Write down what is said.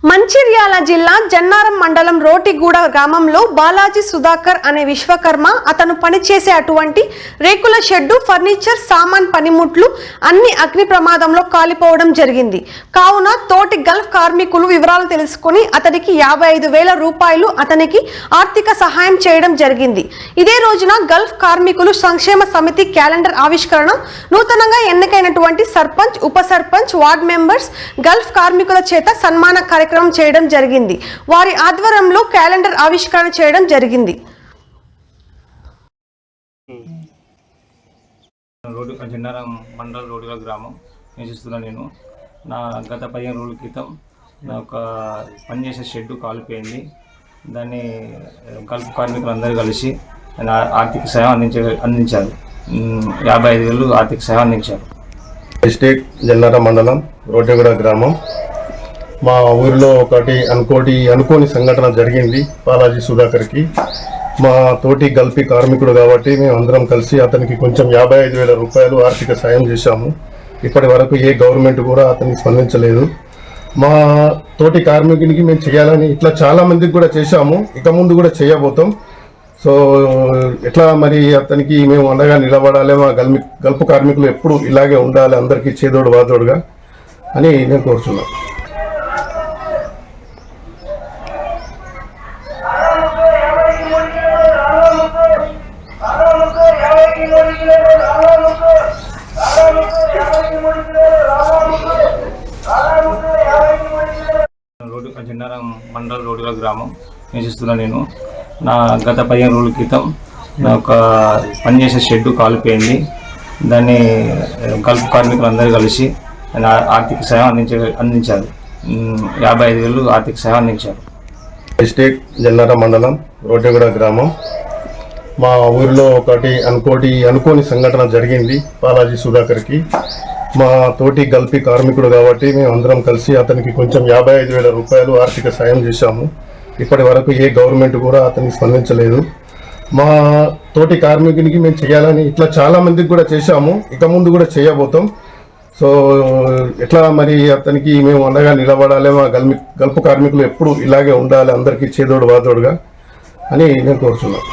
మంచిర్యాల జిల్లా జన్నారం మండలం రోటిగూడ గ్రామంలో బాలాజీ సుధాకర్ అనే విశ్వకర్మ అతను పనిచేసే అటువంటి రేకుల షెడ్డు ఫర్నిచర్ సామాన్ పనిముట్లు అన్ని అగ్ని ప్రమాదంలో కాలిపోవడం జరిగింది. కావున తోటి గల్ఫ్ కార్మికులు వివరాలు తెలుసుకుని అతనికి 55,000 రూపాయలు అతనికి ఆర్థిక సహాయం చేయడం జరిగింది. ఇదే రోజున గల్ఫ్ కార్మికులు సంక్షేమ సమితి క్యాలెండర్ ఆవిష్కరణ, నూతనంగా ఎన్నికైనటువంటి సర్పంచ్, ఉప సర్పంచ్, వార్డ్ మెంబర్స్, గల్ఫ్ కార్మికుల చేత సన్మాన కార్యక్రమం చేయడం జరిగింది. వారి ఆధ్వర్యంలో క్యాలెండర్ ఆవిష్కరణ చేయడం జరిగింది. జన్నారం మండల్ రోడ్డుల గ్రామం నివసిస్తున్నా. నేను గత 15 రోజుల క్రితం ఒక పనిచేసే షెడ్డు కాలిపోయింది. దాన్ని గల్ఫ్ కార్మికులు అందరూ కలిసి ఆర్థిక సాయం అందించారు. 55,000 ఆర్థిక సాయం అందించారు. డిస్ట్రిక్ట్ జన్నారం మండలం రోటిగూడ గ్రామం. మా ఊరిలో అనుకోని సంఘటన జరిగింది. బాలాజీ సుధాకర్కి మా తోటి గల్ఫీ కార్మికుడు కాబట్టి మేము అందరం కలిసి అతనికి కొంచెం 55,000 రూపాయలు ఆర్థిక సాయం చేశాము. ఇప్పటి వరకు ఏ గవర్నమెంట్ కూడా అతనికి స్పందించలేదు. మా తోటి కార్మికునికి మేము చేయాలని ఇట్లా చాలా మందికి కూడా చేశాము, ఇక ముందు కూడా చేయబోతాం. సో ఎట్లా మరి అతనికి మేము అండగా నిలబడాలి, మా గల్ఫ్ కార్మికులు ఎప్పుడు ఇలాగే ఉండాలి, అందరికీ చేదోడు వాదోడుగా అని నేను కోరుతున్నాను. జన్నారం మండల్ రోడ్డుల గ్రామం నివసిస్తున్నా. నేను గత 15 రోజుల క్రితం ఒక పనిచేసే షెడ్డు కాలిపోయింది. దాన్ని గల్ఫ్ కార్మికులు అందరూ కలిసి ఆర్థిక సాయం అందించారు. 55,000 ఆర్థిక సాయం అందించారు. డిస్ట్రిక్ట్ జన్నారం మండలం రోటిగూడ గ్రామం. మా ఊరిలో అనుకోని సంఘటన జరిగింది. బాలాజీ సుధాకర్కి మా తోటి గల్ఫీ కార్మికుడు కాబట్టి మేము అందరం కలిసి అతనికి కొంచెం 55,000 రూపాయలు ఆర్థిక సాయం చేశాము. ఇప్పటి వరకు ఏ గవర్నమెంట్ కూడా అతనికి స్పందించలేదు. మా తోటి కార్మికునికి మేము చేయాలని ఇట్లా చాలా మందికి కూడా చేశాము, ఇక ముందు కూడా చేయబోతాం. సో ఎట్లా మరి అతనికి మేము అండగా నిలబడాలి, మా గల్ఫ్ కార్మికులు ఎప్పుడు ఇలాగే ఉండాలి, అందరికీ చేదోడు వాదోడుగా అని నేను కోరుతున్నాను.